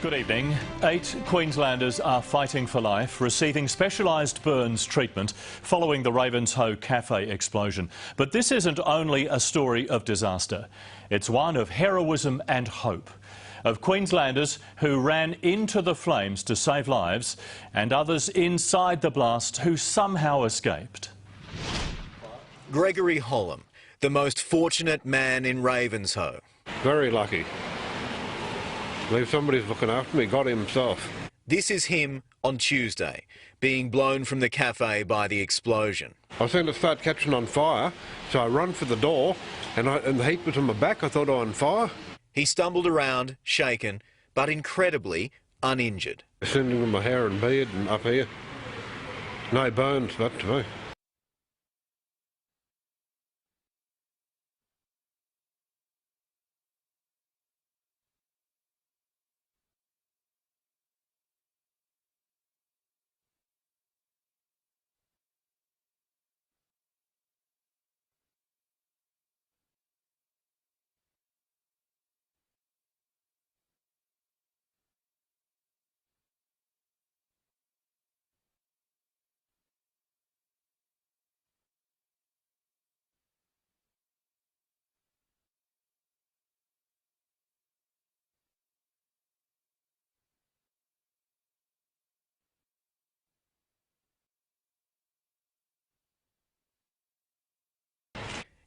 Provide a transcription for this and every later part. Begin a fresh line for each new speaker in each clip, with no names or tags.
Good evening. 8 Queenslanders are fighting for life, receiving specialised burns treatment following the Ravenshoe cafe explosion. But this isn't only a story of disaster. It's one of heroism and hope. Of Queenslanders who ran into the flames to save lives and others inside the blast who somehow escaped.
Gregory Hollam, the most fortunate man in Ravenshoe.
Very lucky. I believe somebody's looking after me, got himself.
This is him on Tuesday, being blown from the cafe by the explosion.
I seen it start catching on fire, so I run for the door, and the heat was on my back. I thought I was on fire.
He stumbled around, shaken, but incredibly uninjured.
Sending with my hair and beard and up here. No bones, that to me.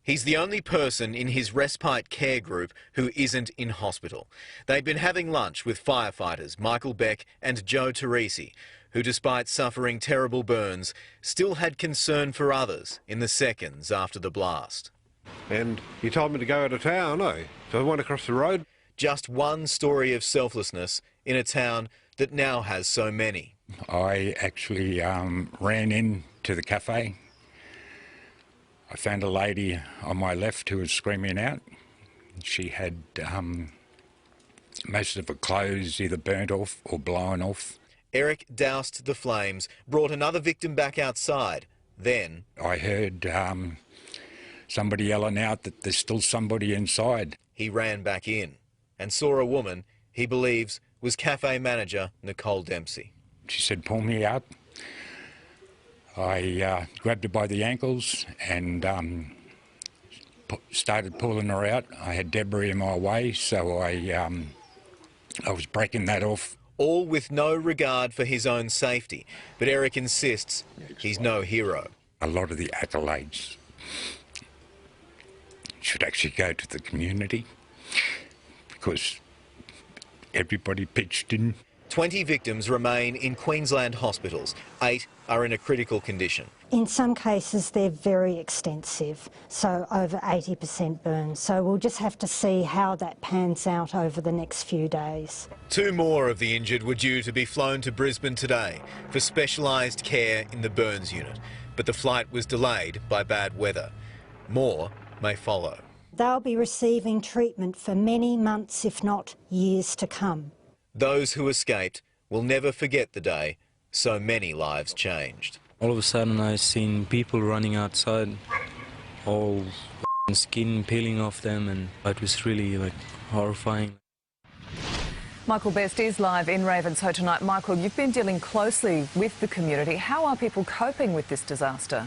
He's the only person in his respite care group who isn't in hospital. They'd been having lunch with firefighters Michael Beck and Joe Teresi, who, despite suffering terrible burns, still had concern for others in the seconds after the blast.
And he told me to go out of town, so I went across the road.
Just one story of selflessness in a town that now has so many.
I actually ran into the cafe. I found a lady on my left who was screaming out. She had most of her clothes either burnt off or blown off.
Eric doused the flames, brought another victim back outside. Then
I heard somebody yelling out that there's still somebody inside.
He ran back in and saw a woman he believes was cafe manager Nicole Dempsey.
She said, "Pull me out." I grabbed her by the ankles and started pulling her out. I had debris in my way, so I was breaking that off.
All with no regard for his own safety, but Eric insists he's no hero.
A lot of the accolades should actually go to the community because everybody pitched in.
20 victims remain in Queensland hospitals. 8 are in a critical condition.
In some cases they're very extensive, so over 80% burns. So we'll just have to see how that pans out over the next few days.
2 more of the injured were due to be flown to Brisbane today for specialised care in the burns unit, but the flight was delayed by bad weather. More may follow.
They'll be receiving treatment for many months, if not years to come.
Those who escaped will never forget the day so many lives changed.
All of a sudden I seen people running outside, all skin peeling off them, and it was really horrifying.
Michael Best is live in Ravenshoe tonight. Michael, you've been dealing closely with the community. How are people coping with this disaster?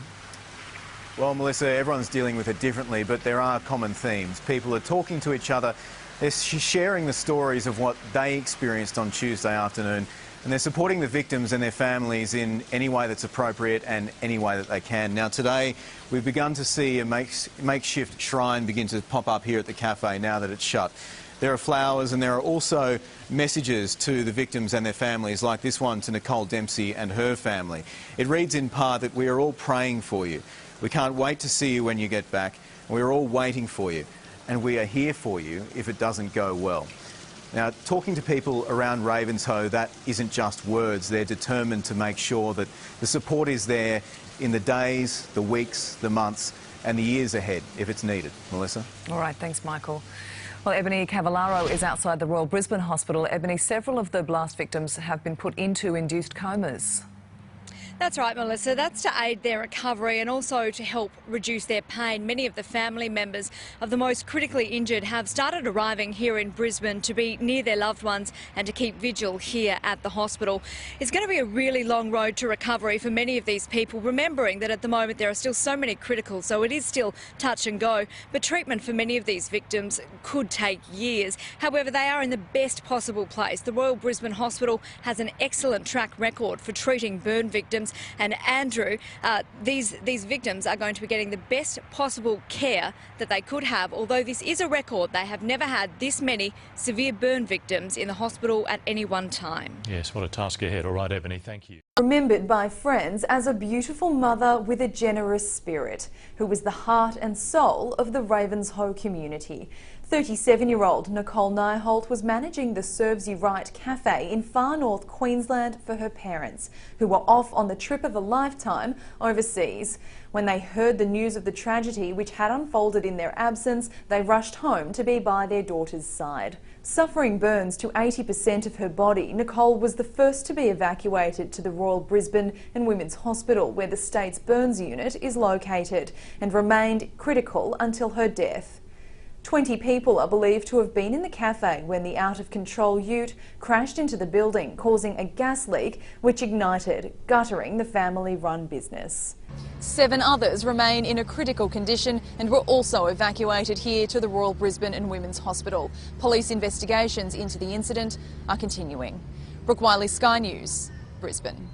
Well, Melissa, everyone's dealing with it differently, but there are common themes. People are talking to each other. They're sharing the stories of what they experienced on Tuesday afternoon, and they're supporting the victims and their families in any way that's appropriate and any way that they can. Now, today, we've begun to see a makeshift shrine begin to pop up here at the cafe now that it's shut. There are flowers and there are also messages to the victims and their families, like this one to Nicole Dempsey and her family. It reads in part that we are all praying for you. We can't wait to see you when you get back. We're all waiting for you. And we are here for you if it doesn't go well. Now, talking to people around Ravenshoe, that isn't just words. They're determined to make sure that the support is there in the days, the weeks, the months and the years ahead if it's needed. Melissa?
All right, thanks, Michael. Well, Ebony Cavallaro is outside the Royal Brisbane Hospital. Ebony, several of the blast victims have been put into induced comas.
That's right, Melissa. That's to aid their recovery and also to help reduce their pain. Many of the family members of the most critically injured have started arriving here in Brisbane to be near their loved ones and to keep vigil here at the hospital. It's going to be a really long road to recovery for many of these people, remembering that at the moment there are still so many critical, so it is still touch and go. But treatment for many of these victims could take years. However, they are in the best possible place. The Royal Brisbane Hospital has an excellent track record for treating burn victims. And Andrew, these victims are going to be getting the best possible care that they could have. Although this is a record, they have never had this many severe burn victims in the hospital at any one time.
Yes, what a task ahead. All right, Ebony, thank you.
Remembered by friends as a beautiful mother with a generous spirit, who was the heart and soul of the Ravenshoe community. 37-year-old Nicole Nyholt was managing the Serves You Right cafe in far north Queensland for her parents, who were off on the trip of a lifetime overseas. When they heard the news of the tragedy which had unfolded in their absence, they rushed home to be by their daughter's side. Suffering burns to 80% of her body, Nicole was the first to be evacuated to the Royal Brisbane and Women's Hospital, where the state's burns unit is located, and remained critical until her death. 20 people are believed to have been in the cafe when the out-of-control ute crashed into the building, causing a gas leak which ignited, guttering the family-run business. 7 others remain in a critical condition and were also evacuated here to the Royal Brisbane and Women's Hospital. Police investigations into the incident are continuing. Brooke Wiley, Sky News, Brisbane.